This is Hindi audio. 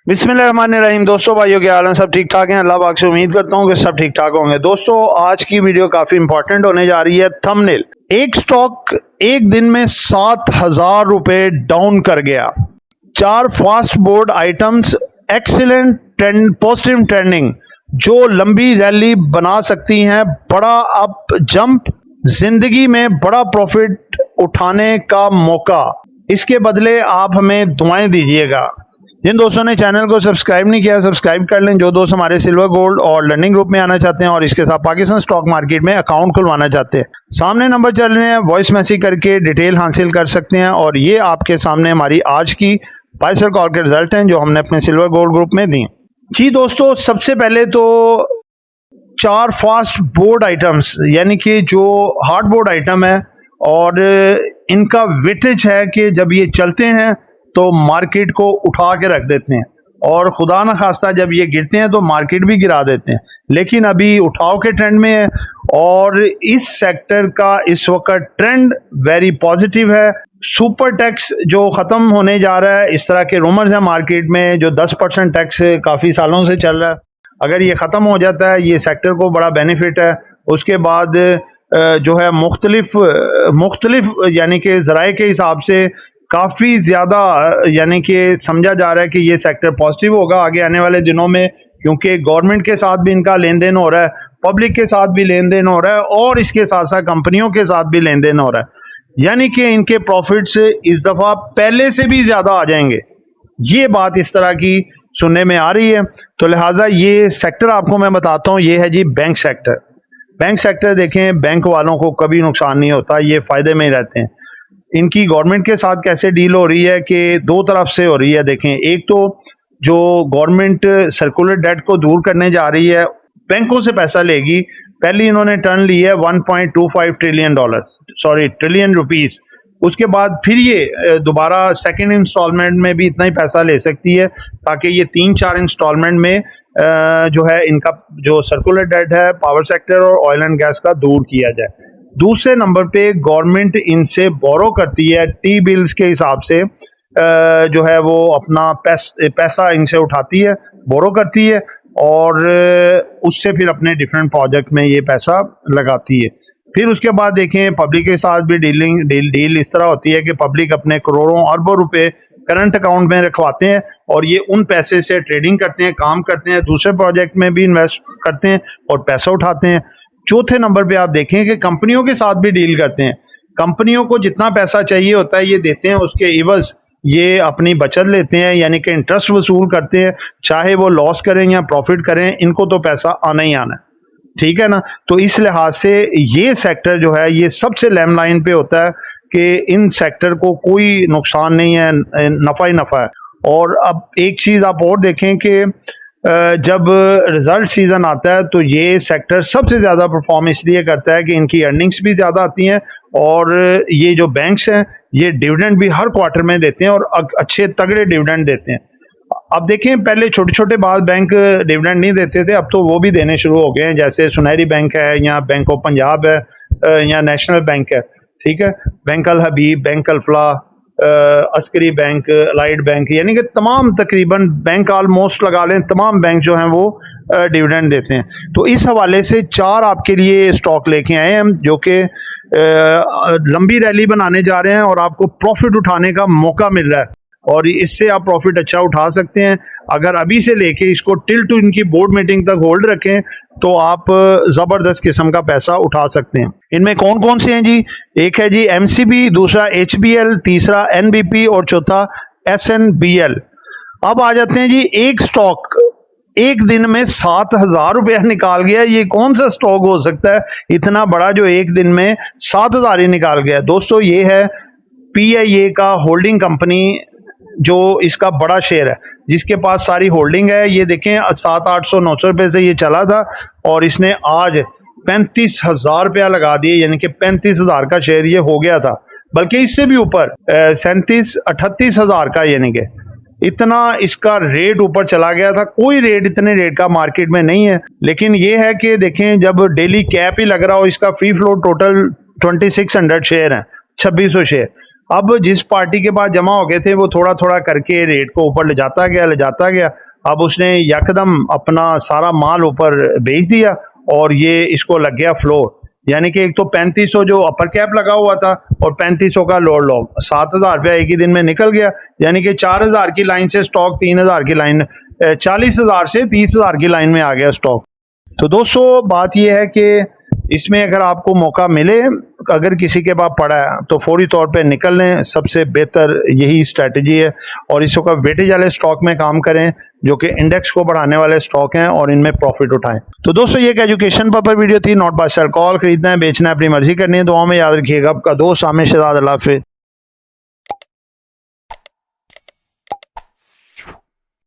बिस्मिल्लाहिर्रहमानिर्रहीम। दोस्तों, भाइयों, क्या हाल है? सब ठीक ठाक हैं? अल्लाह पाक से उम्मीद करता हूँ कि सब ठीक ठाक होंगे। दोस्तों, आज की वीडियो काफी इंपॉर्टेंट होने जा रही है। थंबनेल, एक स्टॉक एक दिन में 7,000 रुपए डाउन कर गया। 4 fast board items excellent trend, positive trending, जो लंबी रैली बना सकती हैं, बड़ा अप जंप, जिंदगी में बड़ा प्रॉफिट उठाने का मौका। इसके बदले आप हमें दुआएं दीजिएगा। जिन दोस्तों ने चैनल को सब्सक्राइब नहीं किया, सब्सक्राइब कर लें। जो दोस्त हमारे सिल्वर गोल्ड और लर्निंग ग्रुप में आना चाहते हैं और इसके साथ पाकिस्तान स्टॉक मार्केट में अकाउंट खुलवाना चाहते हैं, सामने नंबर चल रहे हैं, वॉइस मैसेज करके डिटेल हासिल कर सकते हैं। और ये आपके सामने हमारी आज की बाइसर कॉल के रिजल्ट हैं जो हमने अपने सिल्वर गोल्ड ग्रुप में दी। जी दोस्तों, सबसे पहले तो 4 फास्ट बोर्ड आइटम्स, यानी कि जो हार्ड बोर्ड आइटम है और इनका वेटेज है कि जब ये चलते हैं तो मार्केट को उठा के रख देते हैं और खुदा न खास्ता जब ये गिरते हैं तो मार्केट भी गिरा देते हैं। लेकिन अभी उठाव के ट्रेंड में है और इस सेक्टर का इस वक्त ट्रेंड वेरी पॉजिटिव है। सुपर टैक्स जो खत्म होने जा रहा है, इस तरह के रूमर्स हैं मार्केट में, जो 10% टैक्स काफी सालों से चल रहा है, अगर ये खत्म हो जाता है, ये सेक्टर को बड़ा बेनिफिट है। उसके बाद जो है मुख्तलिफ यानी कि ज़राए के हिसाब से काफ़ी ज़्यादा यानी कि समझा जा रहा है कि ये सेक्टर पॉजिटिव होगा आगे आने वाले दिनों में, क्योंकि गवर्नमेंट के साथ भी इनका लेन देन हो रहा है, पब्लिक के साथ भी लेन देन हो रहा है और इसके साथ साथ कंपनियों के साथ भी लेन देन हो रहा है, यानी कि इनके प्रॉफिट्स इस दफ़ा पहले से भी ज़्यादा आ जाएंगे। ये बात इस तरह की सुनने में आ रही है। तो लिहाजा ये सेक्टर आपको मैं बताता हूँ, ये है जी बैंक सेक्टर। बैंक सेक्टर देखें, बैंक वालों को कभी नुकसान नहीं होता, ये फ़ायदे में ही रहते हैं। इनकी गवर्नमेंट के साथ कैसे डील हो रही है कि दो तरफ से हो रही है। देखें, एक तो जो गवर्नमेंट सर्कुलर डेट को दूर करने जा रही है, बैंकों से पैसा लेगी। पहले इन्होंने टर्न ली है $1.25 ट्रिलियन रुपीस। उसके बाद फिर ये दोबारा सेकंड इंस्टॉलमेंट में भी इतना ही पैसा ले सकती है, ताकि ये 3-4 इंस्टॉलमेंट में जो है इनका जो सर्कुलर डेट है पावर सेक्टर और ऑयल एंड गैस का दूर किया जाए। दूसरे नंबर पे गवर्नमेंट इनसे बोरो करती है, टी बिल्स के हिसाब से जो है वो अपना पैसा इनसे उठाती है, बोरो करती है और उससे फिर अपने डिफरेंट प्रोजेक्ट में ये पैसा लगाती है। फिर उसके बाद देखें, पब्लिक के साथ भी डील इस तरह होती है कि पब्लिक अपने करोड़ों अरबों रुपए करंट अकाउंट में रखवाते हैं और ये उन पैसे से ट्रेडिंग करते हैं, काम करते हैं, दूसरे प्रोजेक्ट में भी इन्वेस्ट करते हैं और पैसा उठाते हैं। चौथे नंबर पे आप देखें कि कंपनियों के साथ भी डील करते हैं। कंपनियों को जितना पैसा चाहिए होता है ये देते हैं, उसके इवज ये अपनी बचत लेते हैं, यानी कि इंटरेस्ट वसूल करते हैं। चाहे वो लॉस करें या प्रॉफिट करें, इनको तो पैसा आना ही आना है, ठीक है ना। तो इस लिहाज से ये सेक्टर जो है ये सबसे लैम लाइन पे होता है कि इन सेक्टर को कोई नुकसान नहीं है, नफ़ा ही नफ़ा है। और अब एक चीज़ आप और देखें कि जब रिजल्ट सीजन आता है तो ये सेक्टर सबसे ज़्यादा परफॉर्म इसलिए करता है कि इनकी अर्निंग्स भी ज़्यादा आती हैं और ये जो बैंक्स हैं ये डिविडेंड भी हर क्वार्टर में देते हैं और अच्छे तगड़े डिविडेंड देते हैं। अब देखें, पहले छोटे छोटे बाद बैंक डिविडेंड नहीं देते थे, अब तो वो भी देने शुरू हो गए हैं, जैसे सुनहरी बैंक है या बैंक ऑफ पंजाब है या नेशनल बैंक है, ठीक है, बैंक अल हबीब, बैंक अल फलाह, अस्करी बैंक, अलाइड बैंक, यानी कि तमाम तकरीबन बैंक ऑलमोस्ट लगा लें, तमाम बैंक जो हैं वो डिविडेंड देते हैं। तो इस हवाले से 4 आपके लिए स्टॉक लेके आए हैं जो कि लंबी रैली बनाने जा रहे हैं और आपको प्रॉफिट उठाने का मौका मिल रहा है और इससे आप प्रॉफिट अच्छा उठा सकते हैं। अगर अभी से लेके इसको टिल टू इनकी बोर्ड मीटिंग तक होल्ड रखें तो आप जबरदस्त किस्म का पैसा उठा सकते हैं। इनमें कौन कौन से हैं जी? एक है जी एमसीबी, दूसरा एचबीएल, तीसरा एनबीपी और चौथा एसएनबीएल। अब आ जाते हैं जी, एक स्टॉक एक दिन में 7,000 रुपया निकाल गया। ये कौन सा स्टॉक हो सकता है इतना बड़ा जो एक दिन में 7,000 ही निकाल गया? दोस्तों, ये है पीआईए का होल्डिंग कंपनी, जो इसका बड़ा शेयर है, जिसके पास सारी होल्डिंग है। ये देखें, 700-800-900 रुपए से ये चला था और इसने आज 35,000 रुपया लगा दिए, यानी कि 35,000 का शेयर ये हो गया था, बल्कि इससे भी ऊपर 37-38,000 का, यानी कि इतना इसका रेट ऊपर चला गया था। कोई रेट इतने रेट का मार्केट में नहीं है। लेकिन ये है कि देखें, जब डेली कैप ही लग रहा हो, इसका फ्री फ्लोट टोटल 2600 शेयर है, 2600 शेयर, अब जिस पार्टी के पास जमा हो गए थे वो थोड़ा थोड़ा करके रेट को ऊपर ले जाता गया। अब उसने यकदम अपना सारा माल ऊपर बेच दिया और ये इसको लग गया फ्लोर, यानी कि एक तो 3500 जो अपर कैप लगा हुआ था और 3500 का लोअर लॉक, 7000 रुपया एक ही दिन में निकल गया, यानी कि 4000 की लाइन से स्टॉक 3000 की लाइन, 40,000 से 30,000 की लाइन में आ गया स्टॉक। तो दोस्तों बात यह है कि इसमें अगर आपको मौका मिले, अगर किसी के पास पड़ा है तो फौरी तौर पे निकल लें, सबसे बेहतर यही स्ट्रेटजी है। और इस वक्त वेटेज वाले स्टॉक में काम करें जो कि इंडेक्स को बढ़ाने वाले स्टॉक हैं और इनमें प्रॉफिट उठाएं। तो दोस्तों ये एक एजुकेशन पर्पस वीडियो थी, नॉट बाय सेल। कॉल खरीदना है, बेचना है, अपनी मर्जी करनी है। दुआ में याद रखिएगा। आपका दोस्त आमिर शहजाद। अल्लाह हाफिज़।